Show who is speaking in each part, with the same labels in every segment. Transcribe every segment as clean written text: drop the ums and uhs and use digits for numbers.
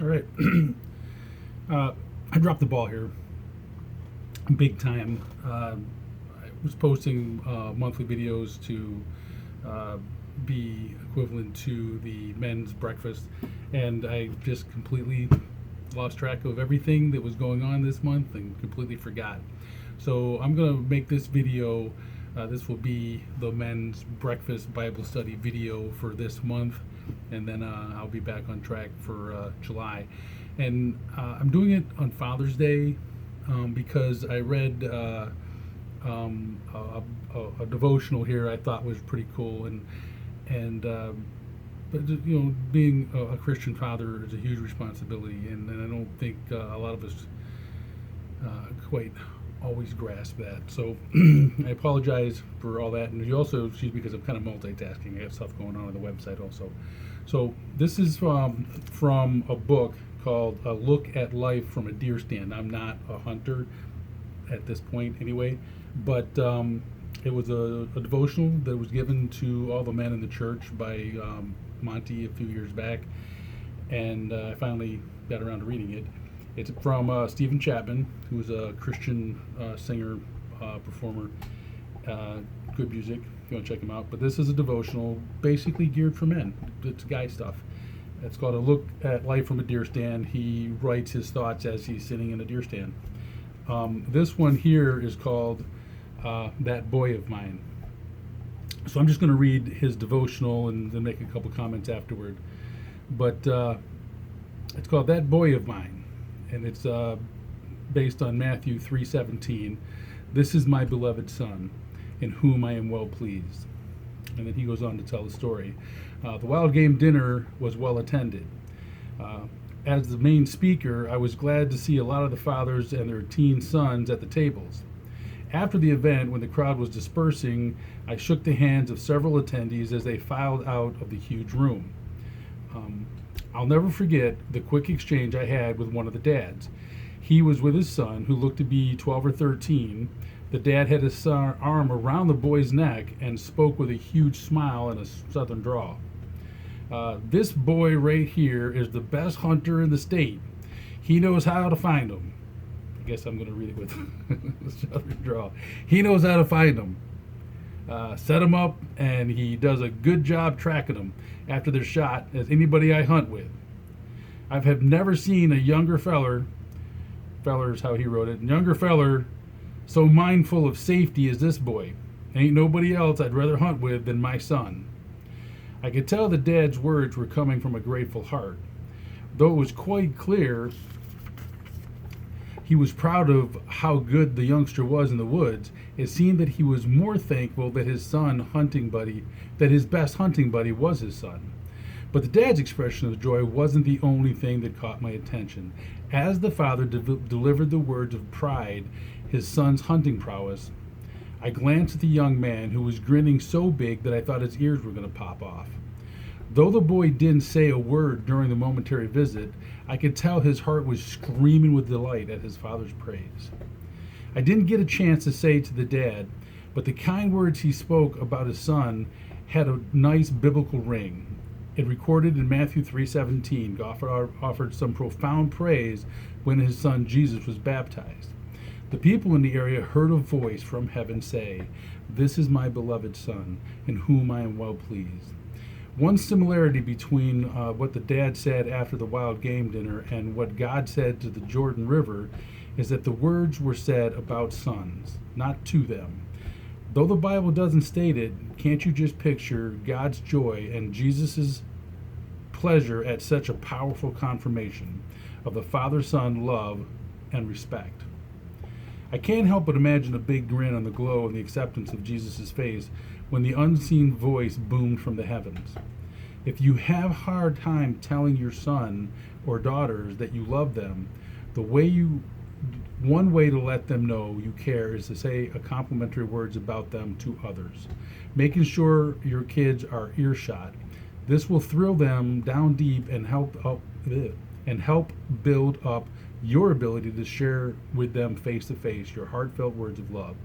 Speaker 1: All right. I dropped the ball here big time. I was posting monthly videos to uh, be equivalent to the men's breakfast, and I just completely lost track of everything that was going on this month and completely forgot. So I'm going to make this video. This will be the men's breakfast Bible study video for this month, and then I'll be back on track for July. And I'm doing it on Father's Day because I read a devotional here I thought was pretty cool, and but being a Christian father is a huge responsibility, and I don't think a lot of us quite always grasp that. So I apologize for all that, and you also excuse me because I'm kind of multitasking. I have stuff going on the website also. So this is from a book called "A Look at Life from a Deer Stand." I'm not a hunter at this point, anyway, but it was a devotional that was given to all the men in the church by Monty a few years back, and I finally got around to reading it. It's from Stephen Chapman, who's a Christian singer, performer. Good music if you want to check him out. But this is a devotional basically geared for men. It's guy stuff. It's called "A Look at Life from a Deer Stand." He writes his thoughts as he's sitting in a deer stand. This one here is called "That Boy of Mine." So I'm just going to read his devotional and then make a couple comments afterward. But it's called "That Boy of Mine," and it's based on Matthew 3:17. "This is my beloved son, in whom I am well pleased." And then he goes on to tell the story. The Wild Game dinner was well attended. As the main speaker, I was glad to see a lot of the fathers and their teen sons at the tables. After the event, when the crowd was dispersing, I shook the hands of several attendees as they filed out of the huge room. I'll never forget the quick exchange I had with one of the dads. He was with his son, who looked to be 12 or 13. The dad had his arm around the boy's neck and spoke with a huge smile and a southern drawl. "This boy right here is the best hunter in the state. He knows how to find them." I guess I'm going to read it with a southern drawl. "He knows how to find them. Set them up, and he does a good job tracking them after they're shot as anybody I hunt with. Have never seen a younger feller's how he wrote it, younger feller so mindful of safety as this boy. Ain't nobody else I'd rather hunt with than my son." I could tell the dad's words were coming from a grateful heart. Though it was quite clear he was proud of how good the youngster was in the woods, it seemed that he was more thankful that his best hunting buddy was his son. But the dad's expression of joy wasn't the only thing that caught my attention. As the father delivered the words of pride, his son's hunting prowess, I glanced at the young man, who was grinning so big that I thought his ears were going to pop off. Though the boy didn't say a word during the momentary visit, I could tell his heart was screaming with delight at his father's praise. I didn't get a chance to say to the dad, but the kind words he spoke about his son had a nice biblical ring. It recorded in Matthew 3:17, God offered some profound praise when his son Jesus was baptized. The people in the area heard a voice from heaven say, "This is my beloved son, in whom I am well pleased." One similarity between what the dad said after the wild game dinner and what God said to the Jordan River is that the words were said about sons, not to them. Though the Bible doesn't state it, can't you just picture God's joy and Jesus' pleasure at such a powerful confirmation of the father-son love and respect? I can't help but imagine a big grin on the glow and the acceptance of Jesus' face when the unseen voice boomed from the heavens. If you have a hard time telling your son or daughters that you love them, one way to let them know you care is to say a complimentary words about them to others, making sure your kids are earshot. This will thrill them down deep and help build up your ability to share with them face to face your heartfelt words of love.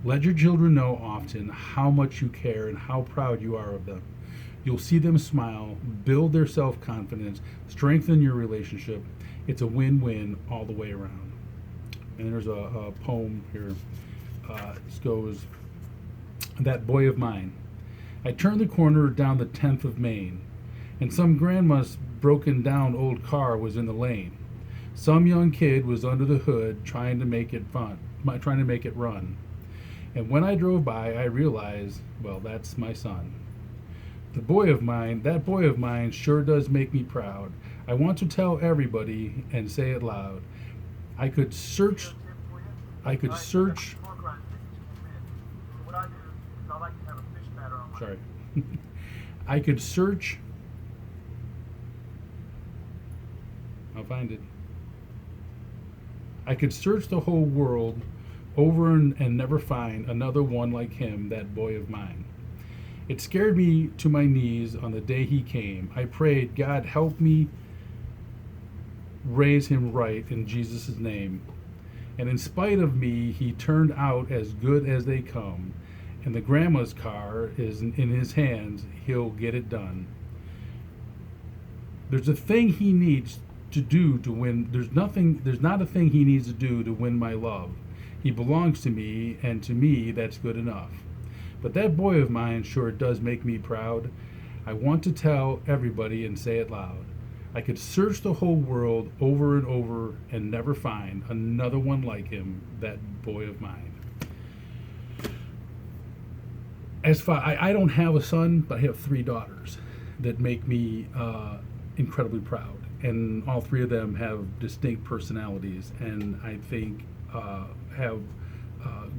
Speaker 1: Let your children know often how much you care and how proud you are of them. You'll see them smile, build their self-confidence, strengthen your relationship. It's a win-win all the way around. And there's a poem here. This goes, "That boy of mine. I turned the corner down the 10th of Main, and some grandma's broken down old car was in the lane. Some young kid was under the hood trying to make it run. And when I drove by, I realized, well, that's my son. That boy of mine sure does make me proud. I want to tell everybody and say it loud. I could search. Sorry. I could search. I'll find it. I could search the whole world over and never find another one like him, that boy of mine. It scared me to my knees on the day he came. I prayed, God, help me raise him right in Jesus' name. And in spite of me, he turned out as good as they come. And the grandma's car is in his hands. He'll get it done. There's a thing he needs to do to win. There's not a thing he needs to do to win my love. He belongs to me, and to me, that's good enough. But that boy of mine sure does make me proud. I want to tell everybody and say it loud. I could search the whole world over and over and never find another one like him, that boy of mine." I don't have a son, but I have 3 daughters that make me incredibly proud. And all 3 of them have distinct personalities, and I think have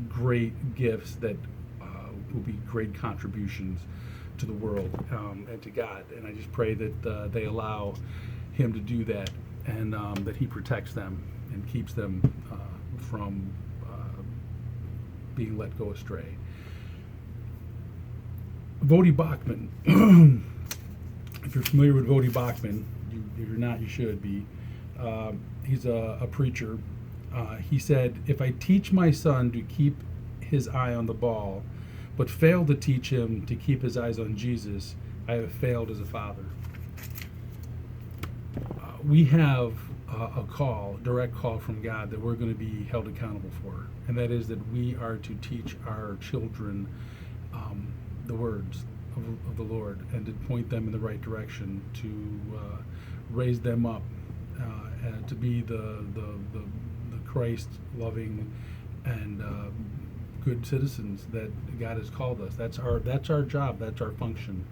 Speaker 1: great gifts that will be great contributions to the world and to God. And I just pray that they allow him to do that, and that he protects them and keeps them from being let go astray. Voddie Baucham. If you're familiar with Voddie Baucham, if you're not, you should be. He's a preacher. He said, "If I teach my son to keep his eye on the ball, but fail to teach him to keep his eyes on Jesus, I have failed as a father." We have a direct call from God that we're going to be held accountable for, and that is that we are to teach our children the words of the Lord, and to point them in the right direction, to raise them up, and to be the Christ-loving and good citizens that God has called us. That's our job. That's our function.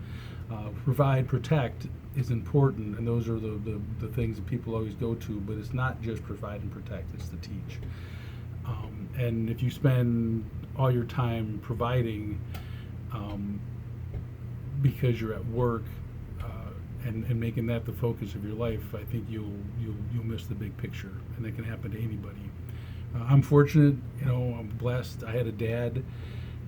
Speaker 1: Provide, protect is important, and those are the things that people always go to. But it's not just provide and protect; it's to teach. And if you spend all your time providing, because you're at work, and making that the focus of your life, I think you'll miss the big picture, and that can happen to anybody. I'm fortunate, I'm blessed. I had a dad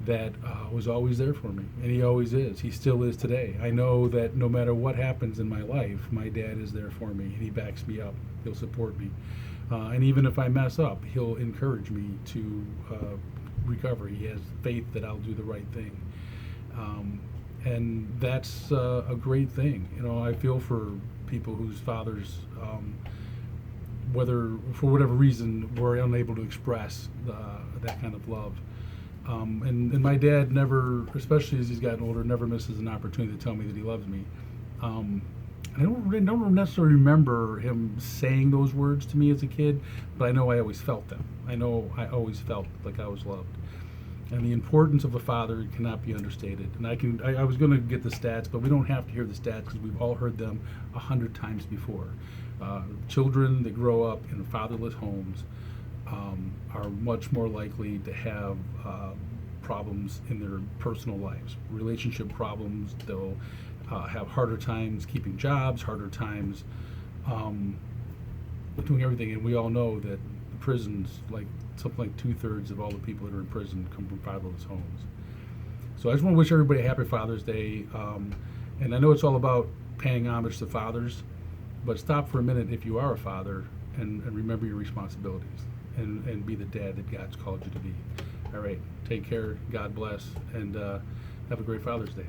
Speaker 1: that was always there for me, and he always is. He still is today. I know that no matter what happens in my life, my dad is there for me, and he backs me up. He'll support me, and even if I mess up, he'll encourage me to recover. He has faith that I'll do the right thing. And that's a great thing. I feel for people whose fathers, whether for whatever reason, were unable to express that kind of love. And my dad never, especially as he's gotten older, never misses an opportunity to tell me that he loves me. I don't necessarily remember him saying those words to me as a kid, but I know I always felt them. I know I always felt like I was loved. And the importance of a father cannot be understated. And I was going to get the stats, but we don't have to hear the stats because we've all heard them 100 times before. Children that grow up in fatherless homes are much more likely to have problems in their personal lives, relationship problems. They'll have harder times keeping jobs, harder times doing everything. And we all know that the prisons, something like 2/3 of all the people that are in prison come from fatherless homes. So I just want to wish everybody a happy Father's Day. And I know it's all about paying homage to fathers, but stop for a minute if you are a father and remember your responsibilities and be the dad that God's called you to be. All right, take care, God bless, and have a great Father's Day.